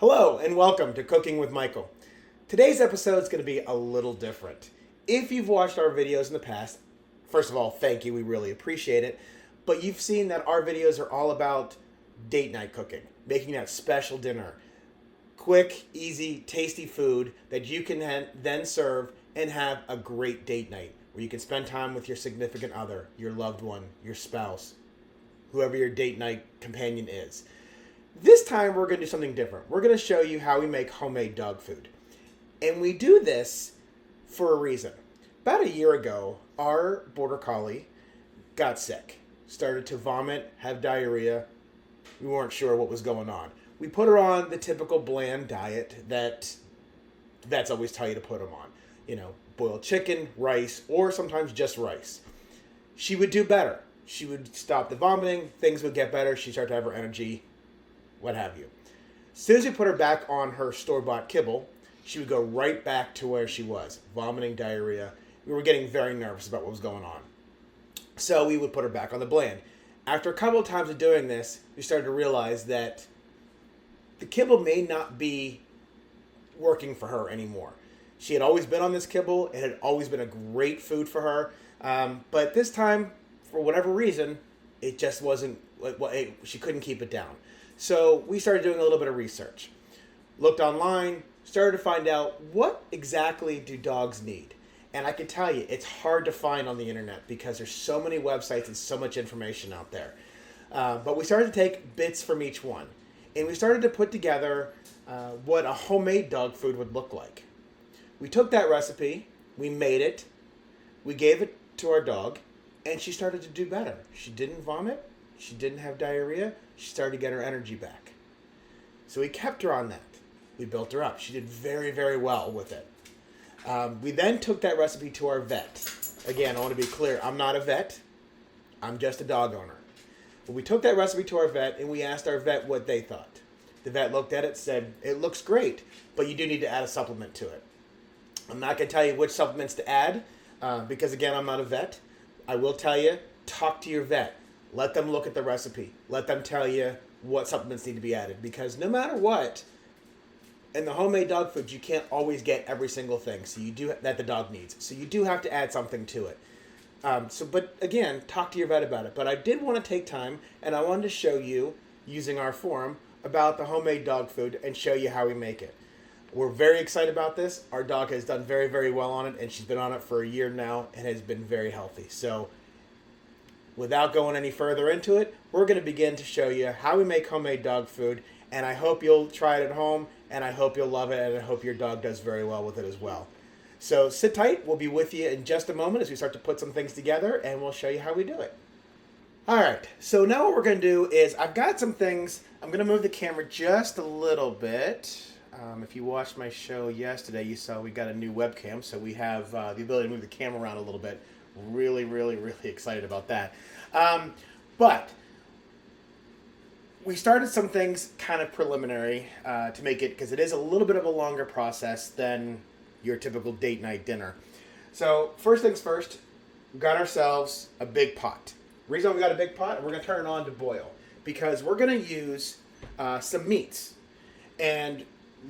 Hello and welcome to Cooking with Michael. Today's episode is going to be a little different. If you've watched our videos in the past, first of all, thank you, we really appreciate it. But you've seen that our videos are all about date night cooking, making that special dinner. Quick, easy, tasty food that you can then serve and have a great date night where you can spend time with your significant other, your loved one, your spouse, whoever your date night companion is. This time we're going to do something different. We're going to show you how we make homemade dog food. And we do this for a reason. About a year ago, our border collie got sick, started to vomit, have diarrhea. We weren't sure what was going on. We put her on the typical bland diet that vets always tell you to put them on. You know, boiled chicken, rice, or sometimes just rice. She would do better. She would stop the vomiting, things would get better, she'd start to have her energy, what have you. As soon as we put her back on her store-bought kibble, she would go right back to where she was, vomiting, diarrhea. We were getting very nervous about what was going on. So we would put her back on the bland. After a couple of times of doing this, we started to realize that the kibble may not be working for her anymore. She had always been on this kibble. It had always been a great food for her. But this time, for whatever reason, it just wasn't, she couldn't keep it down. So we started doing a little bit of research. Looked online, started to find out what exactly do dogs need. And I can tell you, it's hard to find on the internet because there's so many websites and so much information out there. But we started to take bits from each one. And we started to put together what a homemade dog food would look like. We took that recipe, we made it, we gave it to our dog, and she started to do better. She didn't vomit, she didn't have diarrhea, she started to get her energy back. So we kept her on that. We built her up. She did very, very well with it. We then took that recipe to our vet. Again, I want to be clear, I'm not a vet, I'm just a dog owner. But we took that recipe to our vet and we asked our vet what they thought. The vet looked at it, said, it looks great, but you do need to add a supplement to it. I'm not going to tell you which supplements to add because, again, I'm not a vet. I will tell you, talk to your vet. Let them look at the recipe. Let them tell you what supplements need to be added. Because no matter what, in the homemade dog food, you can't always get every single thing that the dog needs. So you do have to add something to it. But again, talk to your vet about it. But I did want to take time, and I wanted to show you, using our forum, about the homemade dog food and show you how we make it. We're very excited about this. Our dog has done very, very well on it, and she's been on it for a year now and has been very healthy. So without going any further into it, we're going to begin to show you how we make homemade dog food, and I hope you'll try it at home, and I hope you'll love it, and I hope your dog does very well with it as well. So sit tight. We'll be with you in just a moment as we start to put some things together, and we'll show you how we do it. All right, so now what we're going to do is I've got some things. I'm going to move the camera just a little bit. If you watched my show yesterday, you saw we got a new webcam, so we have the ability to move the camera around a little bit. Really, really, really excited about that. But we started some things kind of preliminary to make it, because it is a little bit of a longer process than your typical date night dinner. So first things first, we got ourselves a big pot. The reason we got a big pot, we're going to turn it on to boil, because we're going to use some meats. And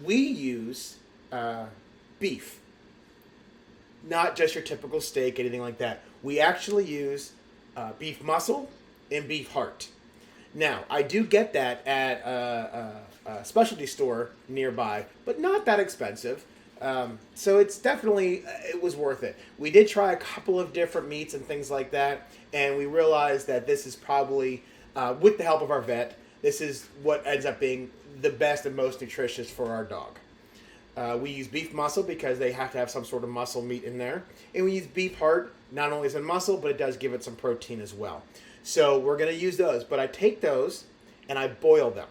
we use beef, not just your typical steak, anything like that. We actually use beef muscle and beef heart. Now, I do get that at a specialty store nearby, but not that expensive. So it's definitely, it was worth it. We did try a couple of different meats and things like that, and we realized that this is probably, with the help of our vet, this is what ends up being the best and most nutritious for our dog. We use beef muscle because they have to have some sort of muscle meat in there. And we use beef heart, not only as a muscle, but it does give it some protein as well. So we're going to use those. But I take those and I boil them.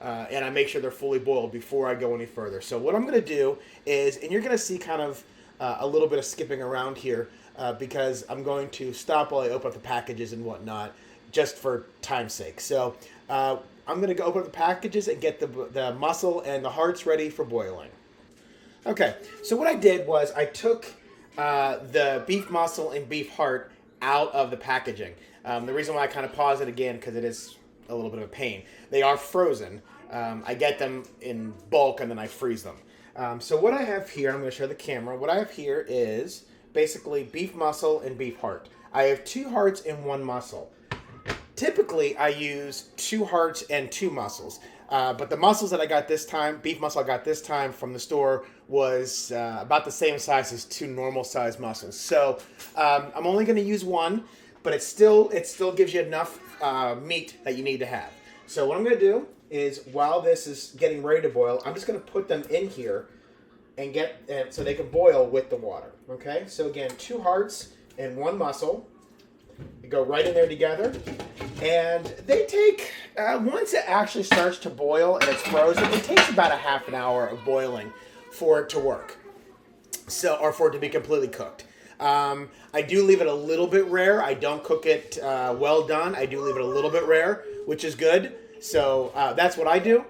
And I make sure they're fully boiled before I go any further. So what I'm going to do is, and you're going to see kind of a little bit of skipping around here because I'm going to stop while I open up the packages and whatnot, just for time's sake. So I'm going to go open up the packages and get the muscle and the hearts ready for boiling. Okay, so what I did was I took the beef muscle and beef heart out of the packaging. The reason why I kind of pause it again, because it is a little bit of a pain. They are frozen, I get them in bulk and then I freeze them. So what I have here, I'm going to show the camera. What I have here is basically beef muscle and beef heart. I have 2 hearts and 1 muscle. Typically, I use 2 hearts and 2 muscles. But the muscles that I got this time, beef muscle I got this time from the store, was about the same size as 2 normal size muscles. So I'm only going to use 1, but it still gives you enough meat that you need to have. So what I'm going to do is, while this is getting ready to boil, I'm just going to put them in here and so they can boil with the water. Okay, so again, 2 hearts and 1 muscle. They go right in there together, and they take once it actually starts to boil and it's frozen, it takes about a half an hour of boiling for it to work, or for it to be completely cooked. I do leave it a little bit rare. I don't cook it well done. I do leave it a little bit rare, which is good. So that's what I do,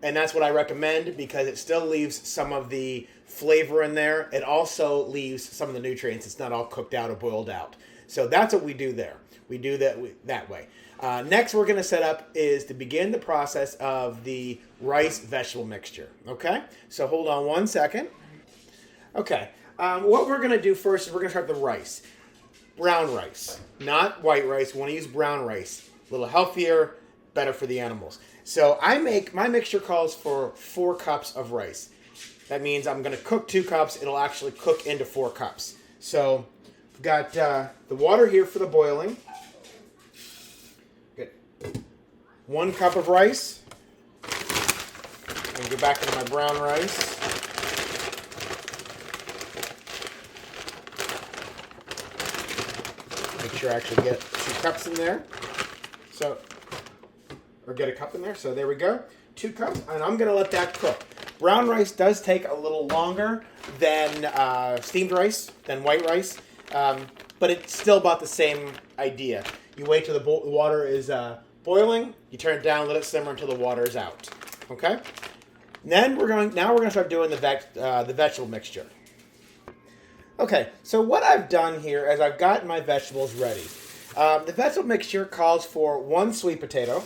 and that's what I recommend, because it still leaves some of the flavor in there. It also leaves some of the nutrients. It's not all cooked out or boiled out. So that's what we do there. We do that way. Next, we're going to set up is to begin the process of the rice vegetable mixture. Okay, so hold on one second. Okay, what we're going to do first is we're going to start the rice. Brown rice, not white rice. We want to use brown rice. A little healthier, better for the animals. So my mixture calls for 4 cups of rice. That means I'm going to cook 2 cups. It'll actually cook into 4 cups. So we've got the water here for the boiling. Good. 1 cup of rice. And go back into my brown rice. Make sure I actually get 2 cups in there. Or get a cup in there. So there we go. 2 cups. And I'm going to let that cook. Brown rice does take a little longer than steamed rice, than white rice. But it's still about the same idea. You wait till the water is boiling. You turn it down, let it simmer until the water is out. Okay. And then we're going to start doing the vegetable mixture. Okay. So what I've done here is I've gotten my vegetables ready. The vegetable mixture calls for 1 sweet potato,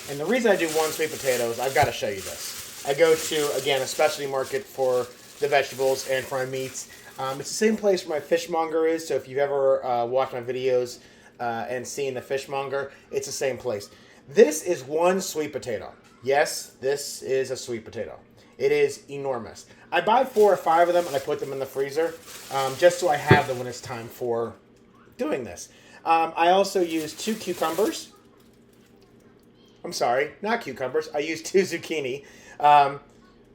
and the reason I do 1 sweet potato is I've got to show you this. I go to, again, a specialty market for the vegetables and for my meats. It's the same place where my fishmonger is, so if you've ever watched my videos and seen the fishmonger, it's the same place. This is 1 sweet potato. Yes, this is a sweet potato. It is enormous. I buy 4 or 5 of them and I put them in the freezer just so I have them when it's time for doing this. I also use 2 cucumbers. I'm sorry, not cucumbers. I use 2 zucchini.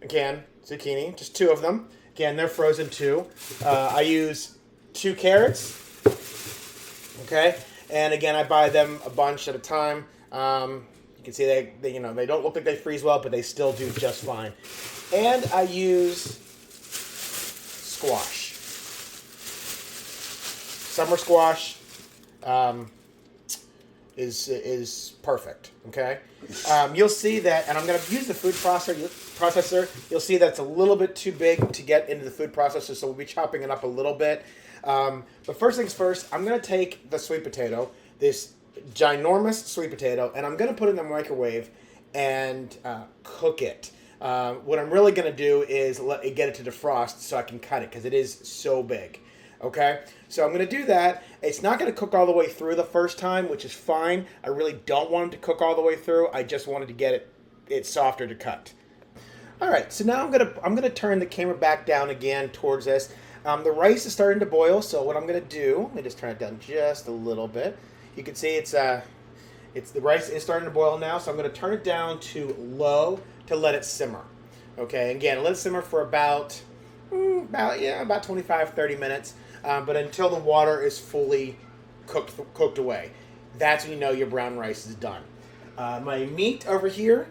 Again, zucchini, just 2 of them. Again, they're frozen too. I use 2 carrots. Okay, and again, I buy them a bunch at a time. You can see they don't look like they freeze well, but they still do just fine. And I use squash. Summer squash is perfect. Okay, you'll see that, and I'm going to use the food processor. You'll see that it's a little bit too big to get into the food processor, so we'll be chopping it up a little bit. But first things first, I'm going to take the sweet potato, this ginormous sweet potato, and I'm going to put it in the microwave and cook it. What I'm really going to do is get it to defrost so I can cut it, because it is so big. Okay, so I'm going to do that. It's not going to cook all the way through the first time, which is fine. I really don't want it to cook all the way through. I just wanted to get it softer to cut. All right, so now I'm gonna turn the camera back down again towards this. The rice is starting to boil, so what I'm gonna do, let me just turn it down just a little bit. You can see the rice is starting to boil now, so I'm gonna turn it down to low to let it simmer. Okay, again, let it simmer for about 25-30 minutes, but until the water is fully cooked away. That's when you know your brown rice is done. My meat over here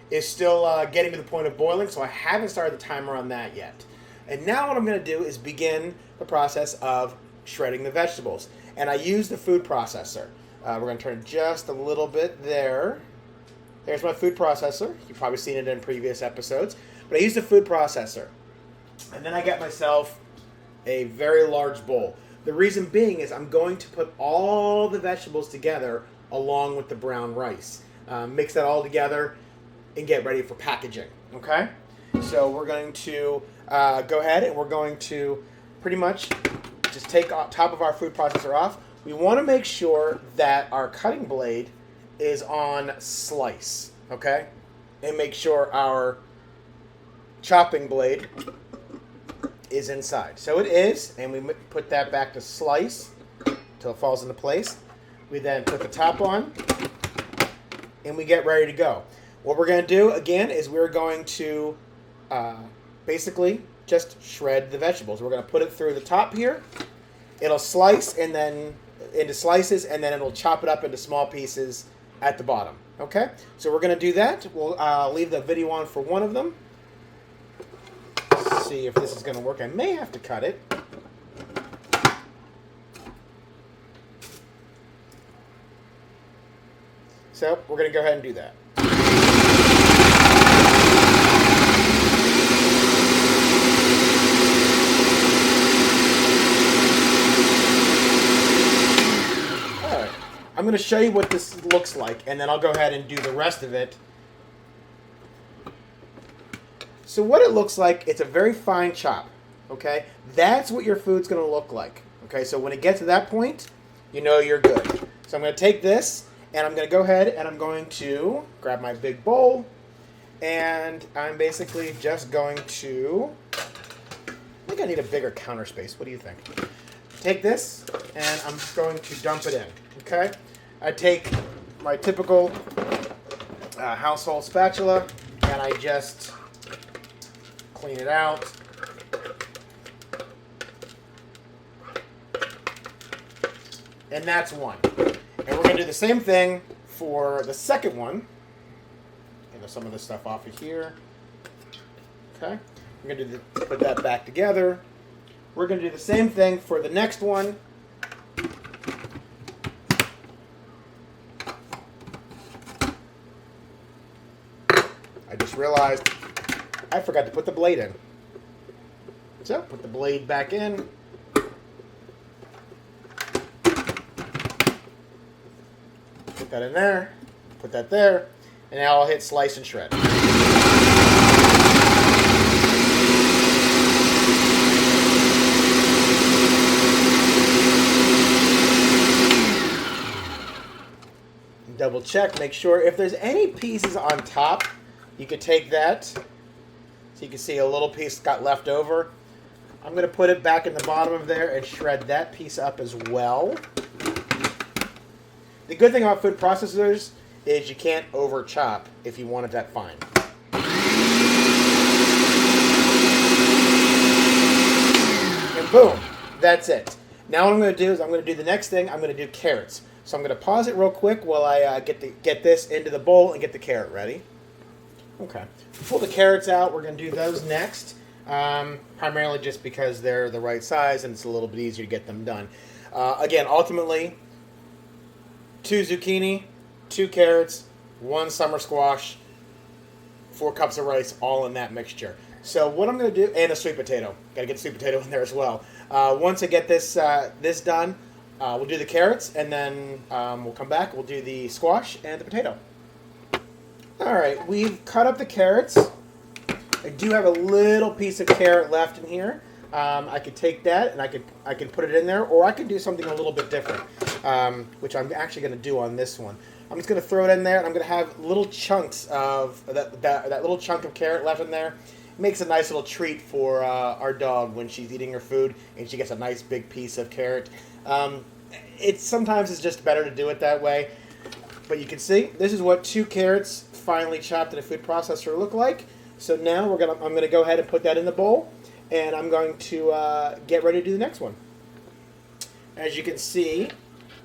is still getting to the point of boiling, so I haven't started the timer on that yet. And now what I'm going to do is begin the process of shredding the vegetables. And I use the food processor. We're going to turn just a little bit there. There's my food processor. You've probably seen it in previous episodes. But I use the food processor. And then I get myself a very large bowl. The reason being is I'm going to put all the vegetables together along with the brown rice. Mix that all together. and get ready for packaging, okay? So we're going to go ahead and we're going to pretty much just take top of our food processor off. We want to make sure that our cutting blade is on slice, okay? And make sure our chopping blade is inside. So it is, and we put that back to slice until it falls into place. We then put the top on, and we get ready to go. What we're going to do, again, is we're going to basically just shred the vegetables. We're going to put it through the top here. It'll slice and then into slices, and then it'll chop it up into small pieces at the bottom. Okay? So we're going to do that. We'll leave the video on for one of them. See if this is going to work. I may have to cut it. So we're going to go ahead and do that. All right. I'm going to show you what this looks like, and then I'll go ahead and do the rest of it. So what it looks like, it's a very fine chop, okay? That's what your food's going to look like, okay? So when it gets to that point, you know you're good. So I'm going to take this, and I'm going to go ahead and I'm going to grab my big bowl, and I'm basically just going to, I think I need a bigger counter space. What do you think? Take this, and I'm going to dump it in, okay? I take my typical household spatula, and I just clean it out. And that's one. And we're going to do the same thing for the second one. Get some of this stuff off of here. Okay. We're going to put that back together. We're going to do the same thing for the next one. I just realized I forgot to put the blade in. So, put the blade back in. Put that in there. Put that there. And now I'll hit slice and shred. Double check, make sure if there's any pieces on top, you could take that. So you can see a little piece got left over. I'm going to put it back in the bottom of there and shred that piece up as well. The good thing about food processors is you can't over chop if you want it that fine. And boom, that's it. Now what I'm going to do is I'm going to do the next thing. I'm going to do carrots. So I'm going to pause it real quick while I get this into the bowl and get the carrot ready. Okay. Pull the carrots out. We're going to do those next. Primarily just because they're the right size and it's a little bit easier to get them done. Again, ultimately, 2 zucchini, 2 carrots, 1 summer squash, 4 cups of rice, all in that mixture. So what I'm going to do, and a sweet potato. Got to get the sweet potato in there as well. Once I get this done, we'll do the carrots, and then we'll come back. We'll do the squash and the potato. All right, we've cut up the carrots. I do have a little piece of carrot left in here. I could take that and I could put it in there, or I could do something a little bit different, which I'm actually going to do on this one. I'm just going to throw it in there, and I'm going to have little chunks of that little chunk of carrot left in there. It makes a nice little treat for our dog when she's eating her food and she gets a nice big piece of carrot. Sometimes it's just better to do it that way. But you can see this is what 2 carrots finely chopped in a food processor look like. So now I'm going to go ahead and put that in the bowl, and I'm going to get ready to do the next one. As you can see,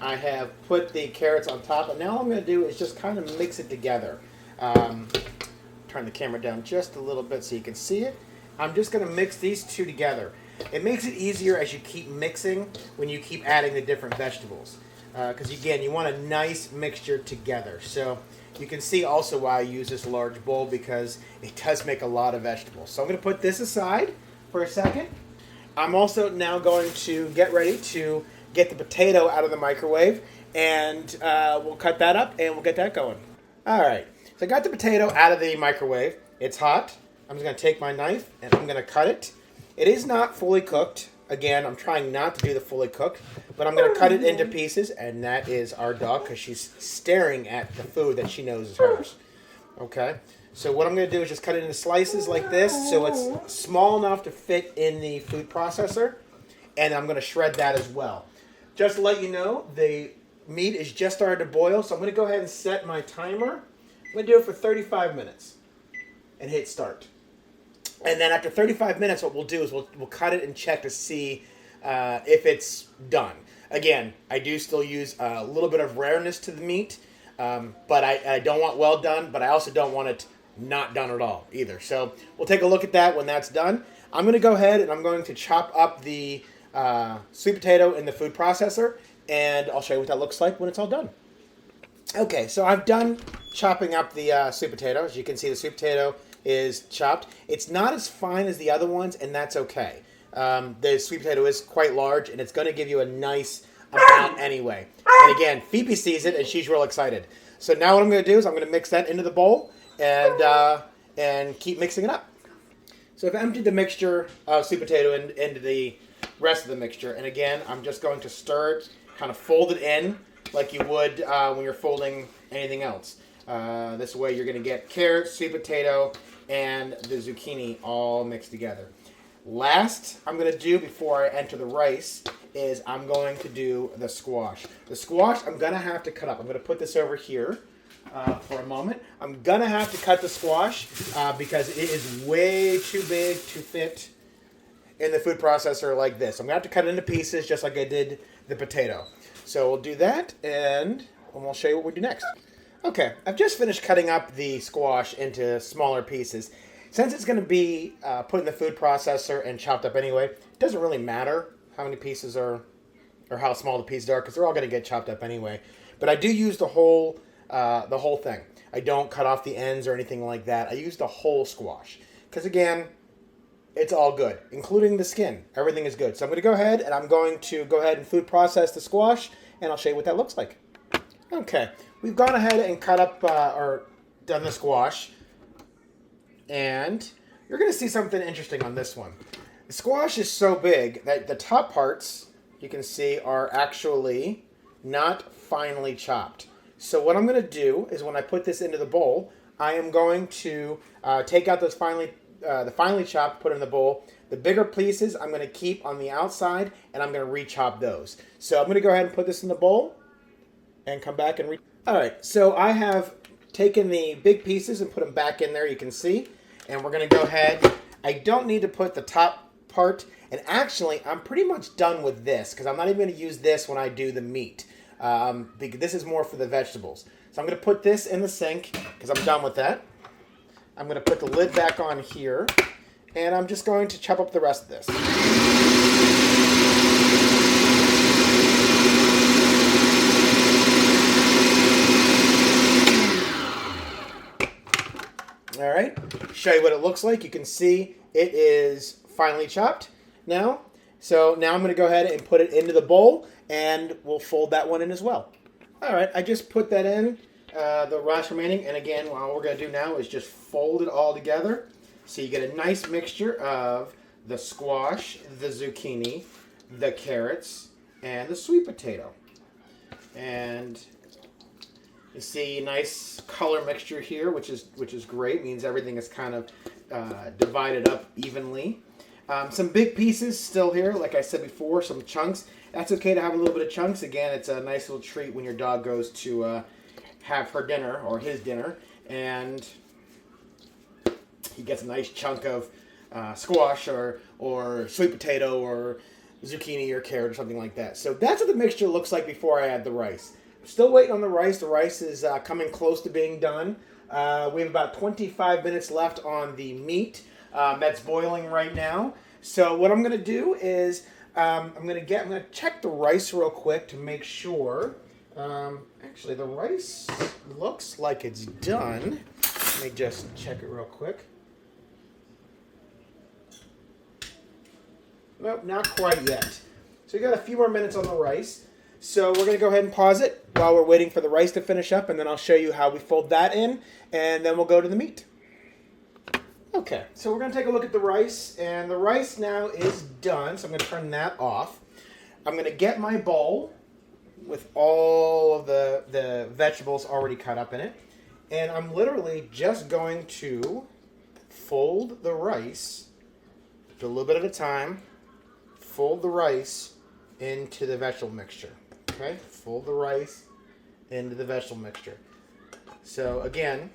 I have put the carrots on top, and now all I'm going to do is just kind of mix it together. Turn the camera down just a little bit so you can see it. I'm just going to mix these 2 together. It makes it easier as you keep mixing when you keep adding the different vegetables. Because again, you want a nice mixture together. So you can see also why I use this large bowl, because it does make a lot of vegetables. So I'm going to put this aside for a second. I'm also now going to get ready to get the potato out of the microwave, and we'll cut that up and we'll get that going. All right. So I got the potato out of the microwave. It's hot. I'm just going to take my knife and I'm going to cut it. It is not fully cooked. Again, I'm trying not to do the fully cooked, but I'm going to cut it into pieces, and that is our dog because she's staring at the food that she knows is hers. Okay, so what I'm going to do is just cut it into slices like this so it's small enough to fit in the food processor, and I'm going to shred that as well. Just to let you know, the meat is just started to boil, so I'm going to go ahead and set my timer. I'm going to do it for 35 minutes and hit start. And then after 35 minutes, what we'll do is we'll cut it and check to see if it's done. Again, I do still use a little bit of rareness to the meat, but I don't want well done, but I also don't want it not done at all either. So we'll take a look at that when that's done. I'm going to go ahead and I'm going to chop up the sweet potato in the food processor, and I'll show you what that looks like when it's all done. Okay, so I've done chopping up the sweet potato. As you can see, the sweet potato is chopped. It's not as fine as the other ones, and that's okay. The sweet potato is quite large, and it's going to give you a nice amount anyway. And again, Phoebe sees it, and she's real excited. So now what I'm going to do is I'm going to mix that into the bowl and keep mixing it up. So I've emptied the mixture of sweet potato into the rest of the mixture, and again, I'm just going to stir it, kind of fold it in like you would when you're folding anything else. This way you're going to get carrot, sweet potato, and the zucchini all mixed together. Last I'm going to do before I enter the rice is I'm going to do the squash. The squash I'm going to have to cut up. I'm going to put this over here for a moment. I'm going to have to cut the squash because it is way too big to fit in the food processor like this. I'm going to have to cut it into pieces just like I did the potato. So we'll do that and we'll show you what we do next. Okay, I've just finished cutting up the squash into smaller pieces. Since it's going to be put in the food processor and chopped up anyway, it doesn't really matter how many pieces are, or how small the pieces are, because they're all going to get chopped up anyway. But I do use the whole thing. I don't cut off the ends or anything like that. I use the whole squash, because again, it's all good, including the skin. Everything is good. So I'm going to go ahead and food process the squash, and I'll show you what that looks like. Okay, we've gone ahead and cut up or done the squash, and you're going to see something interesting on this one. The squash is so big that the top parts, you can see, are actually not finely chopped. So what I'm going to do is when I put this into the bowl, I am going to take out those the finely chopped, put in the bowl. The bigger pieces I'm going to keep on the outside, and I'm going to re-chop those. So I'm going to go ahead and put this in the bowl and come back and All right, so I have taken the big pieces and put them back in there, you can see. And we're going to go ahead. I don't need to put the top part. And actually, I'm pretty much done with this because I'm not even going to use this when I do the meat. Because this is more for the vegetables. So I'm going to put this in the sink because I'm done with that. I'm going to put the lid back on here. And I'm just going to chop up the rest of this. All right, show you what it looks like. You can see it is finely chopped now. So now I'm going to go ahead and put it into the bowl, and we'll fold that one in as well. All right, I just put that in, the rest remaining. And again, what we're going to do now is just fold it all together. So you get a nice mixture of the squash, the zucchini, the carrots, and the sweet potato. And you see a nice color mixture here, which is great. Means everything is kind of divided up evenly. Some big pieces still here, like I said before, some chunks. That's okay to have a little bit of chunks. Again, it's a nice little treat when your dog goes to have her dinner or his dinner, and he gets a nice chunk of squash or sweet potato or zucchini or carrot or something like that. So that's what the mixture looks like before I add the rice. Still waiting on the rice. The rice is coming close to being done. We have about 25 minutes left on the meat that's boiling right now. So what I'm going to do is I'm going to check the rice real quick to make sure. Actually, the rice looks like it's done. Let me just check it real quick. Nope, not quite yet. So we got a few more minutes on the rice. So we're going to go ahead and pause it while we're waiting for the rice to finish up, and then I'll show you how we fold that in, and then we'll go to the meat. Okay, so we're going to take a look at the rice, and the rice now is done, so I'm going to turn that off. I'm going to get my bowl with all of the vegetables already cut up in it, and I'm literally just going to fold the rice, do a little bit at a time, fold the rice into the vegetable mixture. Okay, fold the rice into the vegetable mixture. So again,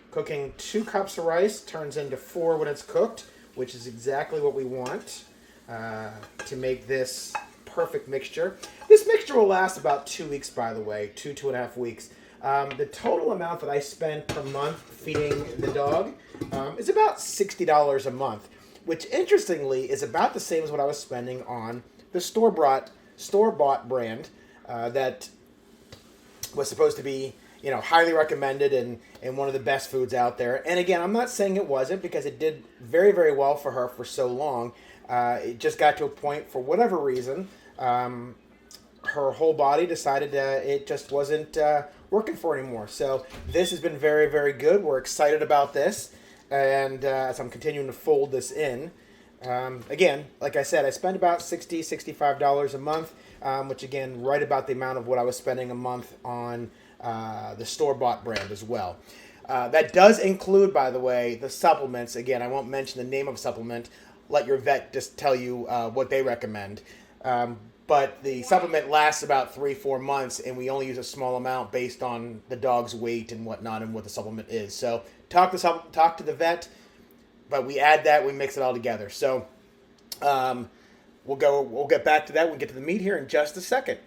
cooking 2 cups of rice turns into 4 when it's cooked, which is exactly what we want to make this perfect mixture. This mixture will last about 2 weeks, by the way, 2.5 weeks. The total amount that I spend per month feeding the dog is about $60 a month, which interestingly is about the same as what I was spending on the store-bought brand that was supposed to be, you know, highly recommended and one of the best foods out there. And again, I'm not saying it wasn't, because it did very, very well for her for so long. It just got to a point, for whatever reason, her whole body decided it just wasn't working for her anymore. So this has been very, very good. We're excited about this. And as I'm continuing to fold this in, again, like I said, I spend about $60, $65 a month, which again, right about the amount of what I was spending a month on the store-bought brand as well. That does include, by the way, the supplements. Again, I won't mention the name of supplement. Let your vet just tell you what they recommend. But the supplement lasts about 3-4 months, and we only use a small amount based on the dog's weight and whatnot and what the supplement is. So talk to the vet, but we add that, we mix it all together. So we'll get back to that. We'll get to the meat here in just a second.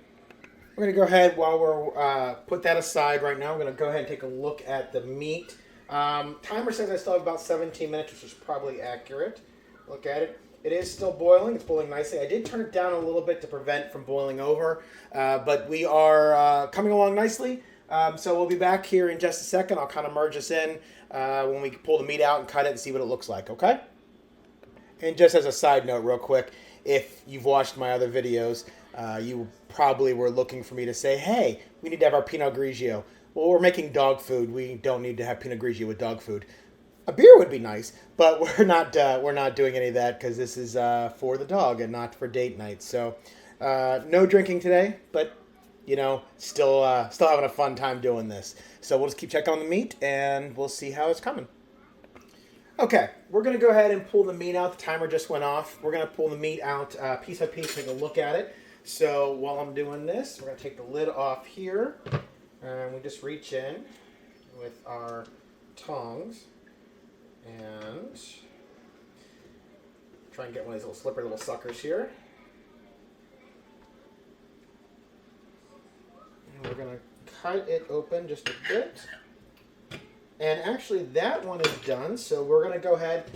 We're going to go ahead, while we're put that aside right now, we're going to go ahead and take a look at the meat. Timer says I still have about 17 minutes, which is probably accurate. Look at it. It is still boiling. It's boiling nicely. I did turn it down a little bit to prevent from boiling over, but we are coming along nicely. So we'll be back here in just a second. I'll kind of merge this in when we pull the meat out and cut it and see what it looks like, okay? And just as a side note real quick, if you've watched my other videos, you probably were looking for me to say, hey, we need to have our Pinot Grigio. Well, we're making dog food. We don't need to have Pinot Grigio with dog food. A beer would be nice, but we're not doing any of that, because this is for the dog and not for date night. So no drinking today, but you know, still having a fun time doing this. So we'll just keep checking on the meat, and we'll see how it's coming. Okay, we're going to go ahead and pull the meat out. The timer just went off. We're going to pull the meat out piece by piece, take a look at it. So while I'm doing this, we're going to take the lid off here, and we just reach in with our tongs and try and get one of these little slippery little suckers here. And we're going to cut it open just a bit. And actually that one is done, so we're going to go ahead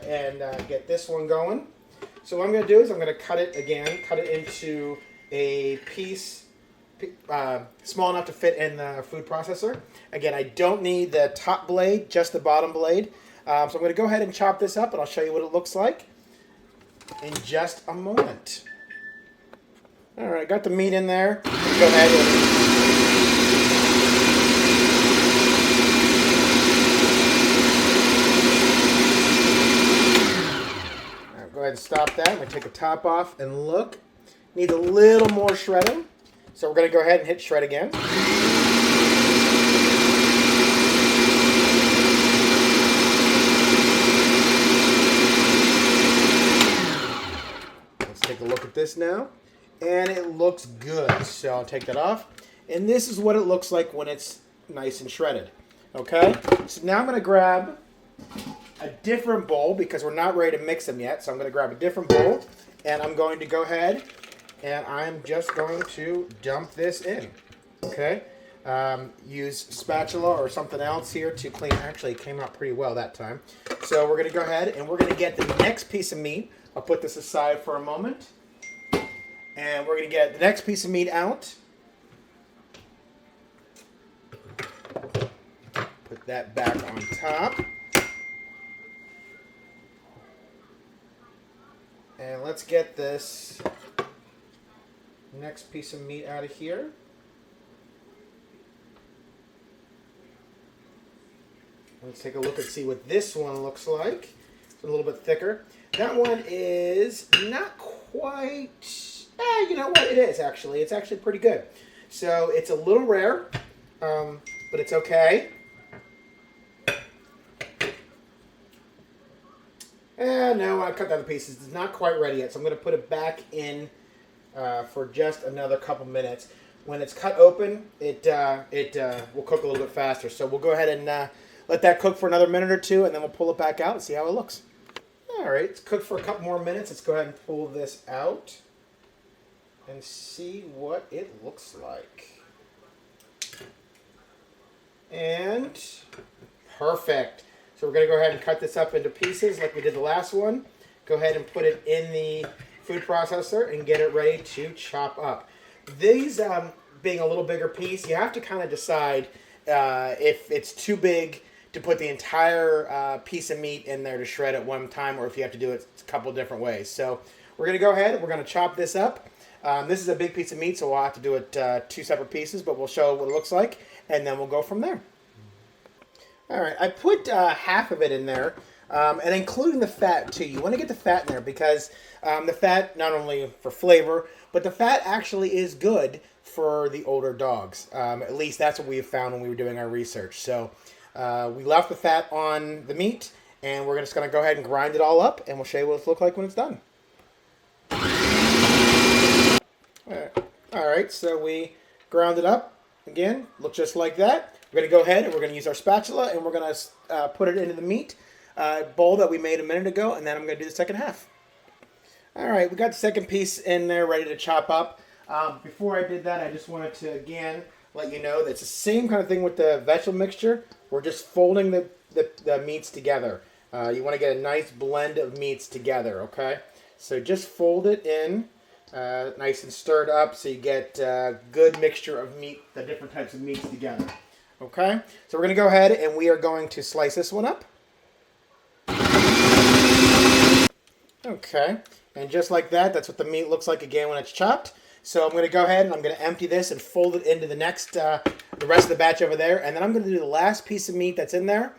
and get this one going. So what I'm going to do is I'm going to cut it into a piece small enough to fit in the food processor. Again, I don't need the top blade, just the bottom blade. So I'm going to go ahead and chop this up, and I'll show you what it looks like in just a moment. All right, got the meat in there. Go ahead go ahead and stop that. I'm going to take the top off and look. Needs a little more shredding. So we're going to go ahead and hit shred again. Let's take a look at this now. And it looks good. So I'll take that off. And this is what it looks like when it's nice and shredded. Okay? So now I'm going to grab a different bowl, because we're not ready to mix them yet. So I'm going to grab a different bowl, and I'm going to go ahead and I'm just going to dump this in. Okay? Use spatula or something else here to clean. Actually, it came out pretty well that time. So we're going to go ahead and we're going to get the next piece of meat. I'll put this aside for a moment. And we're going to get the next piece of meat out. Put that back on top. And let's get this next piece of meat out of here. Let's take a look and see what this one looks like. It's a little bit thicker. That one is not quite... you know what? It is, actually. It's actually pretty good. So it's a little rare, but it's okay. And now I cut down the pieces. It's not quite ready yet, so I'm going to put it back in for just another couple minutes. When it's cut open, it will cook a little bit faster. So we'll go ahead and let that cook for another minute or two, and then we'll pull it back out and see how it looks. All right, it's cooked for a couple more minutes. Let's go ahead and pull this out and see what it looks like. And perfect. So we're going to go ahead and cut this up into pieces like we did the last one. Go ahead and put it in the food processor and get it ready to chop up. These being a little bigger piece, you have to kind of decide if it's too big to put the entire piece of meat in there to shred at one time, or if you have to do it a couple different ways. So we're going to go ahead and we're going to chop this up. This is a big piece of meat, so we'll have to do it two separate pieces, but we'll show what it looks like, and then we'll go from there. All right, I put half of it in there, and including the fat too. You want to get the fat in there because the fat, not only for flavor, but the fat actually is good for the older dogs. At least that's what we have found when we were doing our research. So we left the fat on the meat, and we're just going to go ahead and grind it all up, and we'll show you what it looks like when it's done. All right, so we ground it up. Again, look just like that. We're going to go ahead and we're going to use our spatula, and we're going to put it into the meat bowl that we made a minute ago, and then I'm going to do the second half. All right, we got the second piece in there ready to chop up. Before I did that, I just wanted to, again, let you know that it's the same kind of thing with the vegetable mixture. We're just folding the meats together. You want to get a nice blend of meats together, okay? So just fold it in, nice and stirred up, so you get a good mixture of meat, the different types of meats together. Okay, so we're going to go ahead and we are going to slice this one up. Okay, and just like that, that's what the meat looks like again when it's chopped. So I'm going to go ahead and I'm going to empty this and fold it into the next, the rest of the batch over there. And then I'm going to do the last piece of meat that's in there.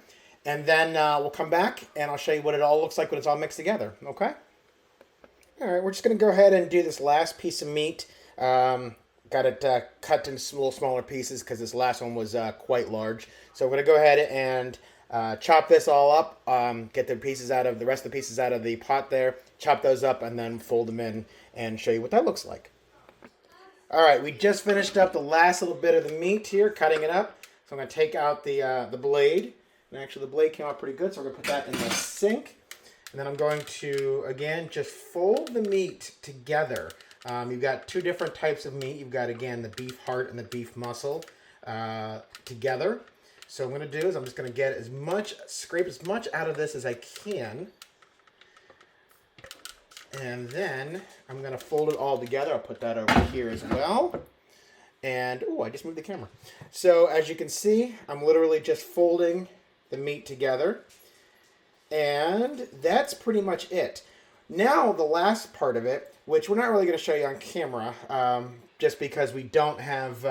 And then we'll come back and I'll show you what it all looks like when it's all mixed together. Okay? All right, we're just going to go ahead and do this last piece of meat. Got it cut into little smaller pieces because this last one was quite large. So we're going to go ahead and chop this all up, get the rest of the pieces out of the pot there, chop those up, and then fold them in and show you what that looks like. All right, we just finished up the last little bit of the meat here, cutting it up. So I'm going to take out the blade. And actually, the blade came out pretty good, so we're going to put that in the sink. And then I'm going to, again, just fold the meat together. You've got two different types of meat. You've got, again, the beef heart and the beef muscle together. So what I'm going to do is I'm just going to scrape as much out of this as I can. And then I'm going to fold it all together. I'll put that over here as well. And, oh, I just moved the camera. So as you can see, I'm literally just folding the meat together. And that's pretty much it. Now the last part of it, which we're not really going to show you on camera, just because we don't have,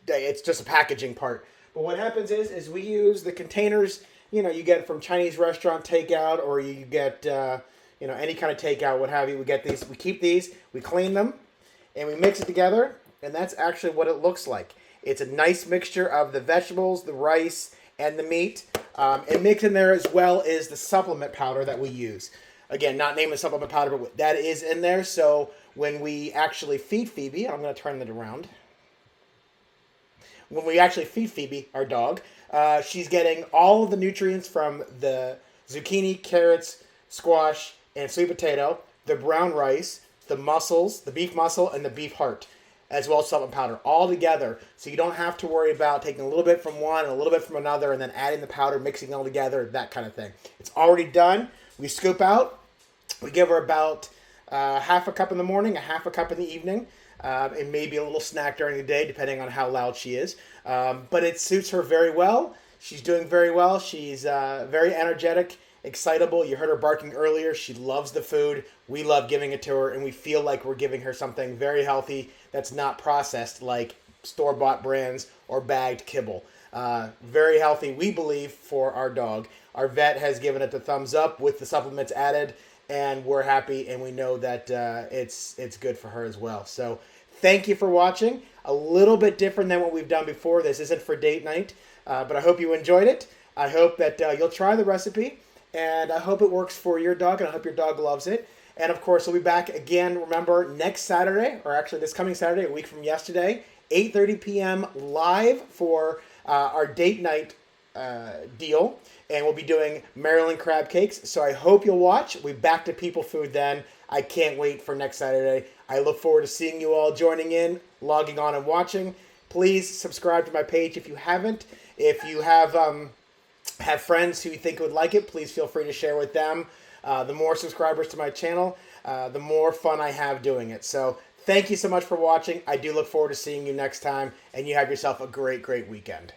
it's just a packaging part. But what happens is we use the containers, you get from Chinese restaurant takeout, or you get, any kind of takeout, what have you. We get these, we keep these, we clean them, and we mix it together, and that's actually what it looks like. It's a nice mixture of the vegetables, the rice, and the meat. And mixed in there as well is the supplement powder that we use. Again, not named as supplement powder, but that is in there. So when we actually feed Phoebe, I'm going to turn that around. When we actually feed Phoebe, our dog, she's getting all of the nutrients from the zucchini, carrots, squash, and sweet potato, the brown rice, the mussels, the beef muscle, and the beef heart, as well as supplement powder, all together. So you don't have to worry about taking a little bit from one and a little bit from another and then adding the powder, mixing it all together, that kind of thing. It's already done. We scoop out. We give her about half a cup in the morning, a half a cup in the evening, and maybe a little snack during the day, depending on how loud she is. But it suits her very well. She's doing very well. She's very energetic, excitable. You heard her barking earlier. She loves the food. We love giving it to her, and we feel like we're giving her something very healthy that's not processed like store-bought brands or bagged kibble. Very healthy, we believe, for our dog. Our vet has given it the thumbs up with the supplements added, and we're happy, and we know that it's good for her as well. So thank you for watching. A little bit different than what we've done before. This isn't for date night, but I hope you enjoyed it. I hope that you'll try the recipe, and I hope it works for your dog, and I hope your dog loves it. And of course, we'll be back again, remember, next Saturday, or actually this coming Saturday, a week from yesterday, 8:30 p.m. live for our date night deal. And we'll be doing Maryland crab cakes. So I hope you'll watch. We'll be back to people food then. I can't wait for next Saturday. I look forward to seeing you all joining in, logging on and watching. Please subscribe to my page if you haven't. If you have friends who you think would like it, please feel free to share with them. The more subscribers to my channel, the more fun I have doing it. So thank you so much for watching. I do look forward to seeing you next time, and you have yourself a great, great weekend.